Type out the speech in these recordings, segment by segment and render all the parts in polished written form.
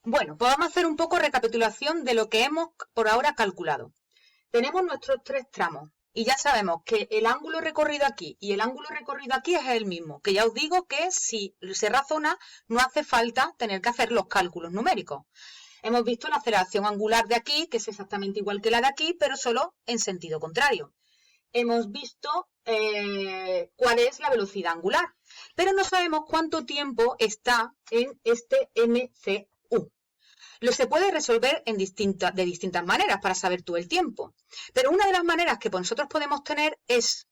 Bueno, pues vamos a hacer un poco recapitulación de lo que hemos por ahora calculado. Tenemos nuestros tres tramos y ya sabemos que el ángulo recorrido aquí y el ángulo recorrido aquí es el mismo, que ya os digo que si se razona no hace falta tener que hacer los cálculos numéricos. Hemos visto la aceleración angular de aquí, que es exactamente igual que la de aquí, pero solo en sentido contrario. Hemos visto cuál es la velocidad angular, pero no sabemos cuánto tiempo está en este MCU. Se puede resolver de distintas maneras para saber tú el tiempo, pero una de las maneras que nosotros podemos tener es,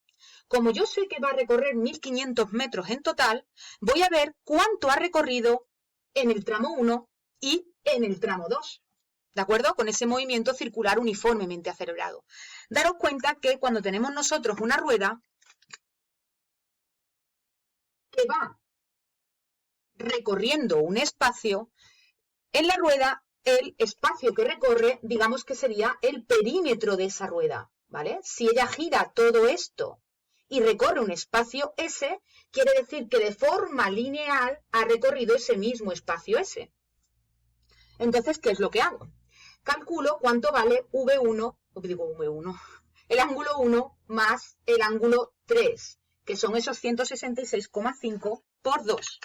como yo sé que va a recorrer 1500 metros en total, voy a ver cuánto ha recorrido en el tramo 1 y en el tramo 2. ¿De acuerdo? Con ese movimiento circular uniformemente acelerado. Daros cuenta que cuando tenemos nosotros una rueda que va recorriendo un espacio, en la rueda el espacio que recorre, digamos que sería el perímetro de esa rueda, ¿vale? Si ella gira todo esto y recorre un espacio S, quiere decir que de forma lineal ha recorrido ese mismo espacio S. Entonces, ¿qué es lo que hago? Calculo cuánto vale V1, el ángulo 1 más el ángulo 3, que son esos 166,5 por 2.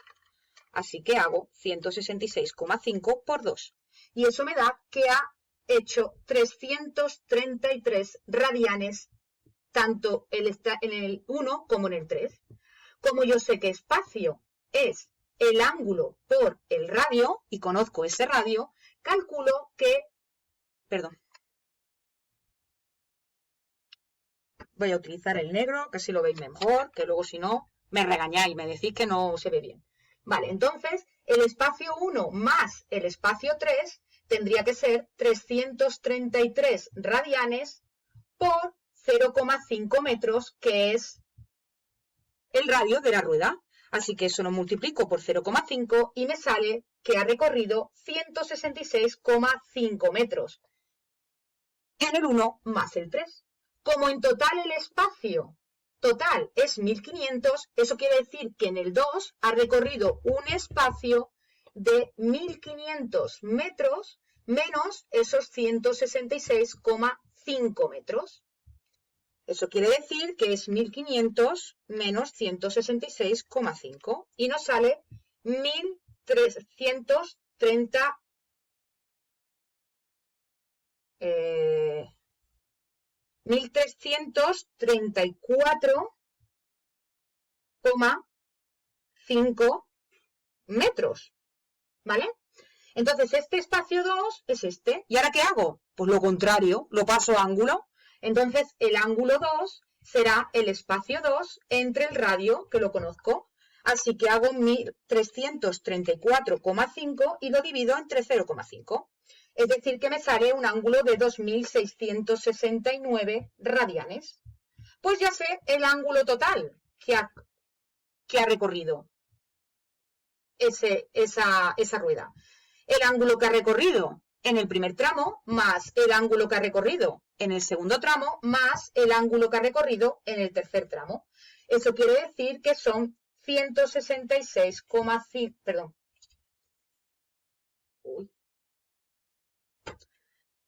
Así que hago 166,5 por 2. Y eso me da que ha hecho 333 radianes, tanto en el 1 como en el 3. Como yo sé que espacio es el ángulo por el radio, y conozco ese radio, calculo que, voy a utilizar el negro, que así lo veis mejor, que luego si no me regañáis, me decís que no se ve bien. Vale, entonces el espacio 1 más el espacio 3 tendría que ser 333 radianes por 0,5 metros, que es el radio de la rueda. Así que eso lo multiplico por 0,5 y me sale que ha recorrido 166,5 metros en el 1 más el 3. Como en total el espacio total es 1500, eso quiere decir que en el 2 ha recorrido un espacio de 1500 metros menos esos 166,5 metros. Eso quiere decir que es 1500 menos 166,5 y nos sale 1334,5 metros, ¿vale? Entonces este espacio 2 es este. ¿Y ahora qué hago? Pues lo contrario, lo paso a ángulo. Entonces el ángulo 2 será el espacio 2 entre el radio, que lo conozco. Así que hago 1334,5 y lo divido entre 0,5. Es decir, que me sale un ángulo de 2669 radianes. Pues ya sé el ángulo total que ha recorrido esa rueda. El ángulo que ha recorrido en el primer tramo más el ángulo que ha recorrido en el segundo tramo más el ángulo que ha recorrido en el tercer tramo. Eso quiere decir que son 166,5, perdón,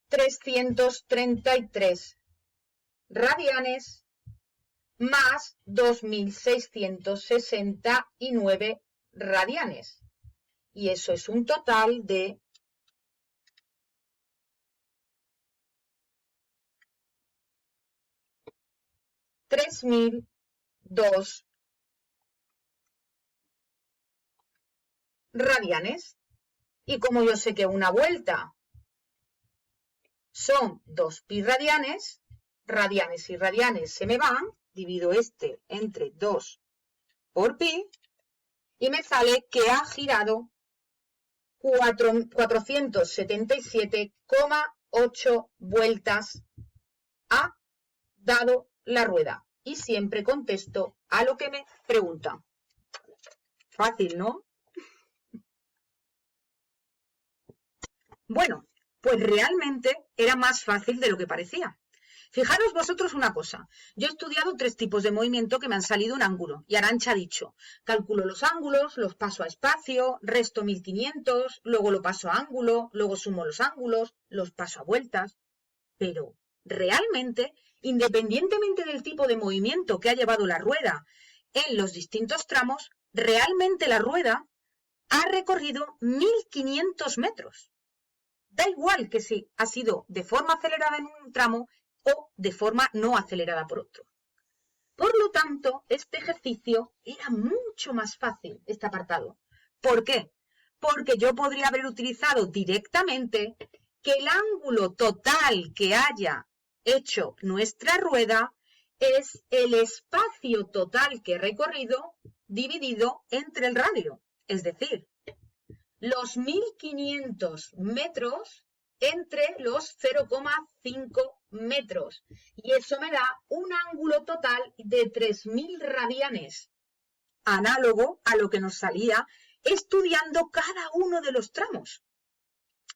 333 radianes más 2669 radianes. Y eso es un total de 3002 radianes. Y como yo sé que una vuelta son 2 pi radianes, radianes y radianes se me van, divido este entre 2 por pi, y me sale que ha girado 477,8 vueltas ha dado la rueda. Y siempre contesto a lo que me preguntan. Fácil, ¿no? Bueno, pues realmente era más fácil de lo que parecía. Fijaros vosotros una cosa. Yo he estudiado 3 tipos de movimiento que me han salido un ángulo. Y Arantxa ha dicho, calculo los ángulos, los paso a espacio, resto 1500, luego lo paso a ángulo, luego sumo los ángulos, los paso a vueltas. Pero, realmente, independientemente del tipo de movimiento que ha llevado la rueda en los distintos tramos, realmente la rueda ha recorrido 1500 metros. Da igual que si ha sido de forma acelerada en un tramo o de forma no acelerada por otro. Por lo tanto, este ejercicio era mucho más fácil, este apartado. ¿Por qué? Porque yo podría haber utilizado directamente que el ángulo total que haya hecho nuestra rueda es el espacio total que he recorrido dividido entre el radio. Es decir, los 1500 metros entre los 0,5 metros. Y eso me da un ángulo total de 3000 radianes, análogo a lo que nos salía estudiando cada uno de los tramos.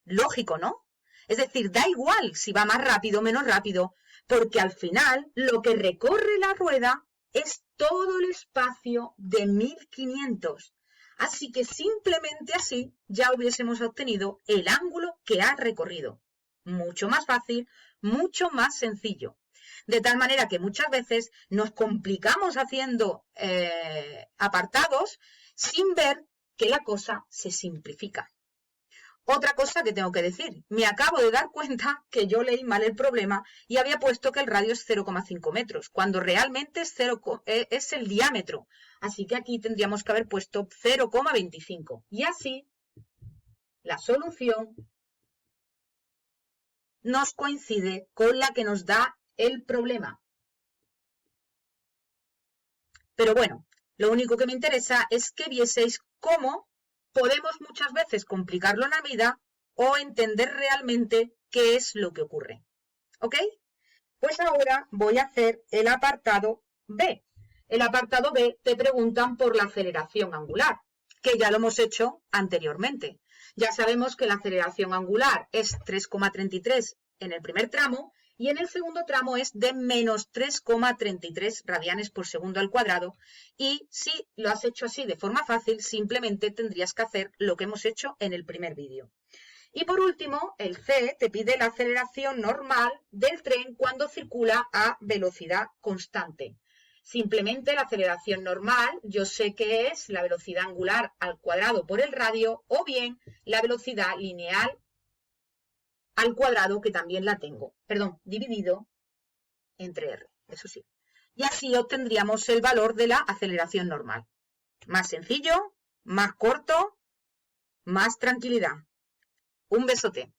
Lógico, ¿no? Es decir, da igual si va más rápido o menos rápido, porque al final lo que recorre la rueda es todo el espacio de 1500. Así que simplemente así ya hubiésemos obtenido el ángulo que ha recorrido. Mucho más fácil, mucho más sencillo. De tal manera que muchas veces nos complicamos haciendo apartados sin ver que la cosa se simplifica. Otra cosa que tengo que decir, me acabo de dar cuenta que yo leí mal el problema y había puesto que el radio es 0,5 metros, cuando realmente es el diámetro. Así que aquí tendríamos que haber puesto 0,25. Y así, la solución nos coincide con la que nos da el problema. Pero bueno, lo único que me interesa es que vieseis cómo podemos muchas veces complicarlo en la vida o entender realmente qué es lo que ocurre. ¿Ok? Pues ahora voy a hacer el apartado B. El apartado B te preguntan por la aceleración angular, que ya lo hemos hecho anteriormente. Ya sabemos que la aceleración angular es 3,33 en el primer tramo y en el segundo tramo es de menos 3,33 radianes por segundo al cuadrado. Y si lo has hecho así de forma fácil, simplemente tendrías que hacer lo que hemos hecho en el primer vídeo. Y por último, el C te pide la aceleración normal del tren cuando circula a velocidad constante. Simplemente la aceleración normal, yo sé que es la velocidad angular al cuadrado por el radio o bien la velocidad lineal al cuadrado, que también la tengo, dividido entre R, eso sí. Y así obtendríamos el valor de la aceleración normal. Más sencillo, más corto, más tranquilidad. Un besote.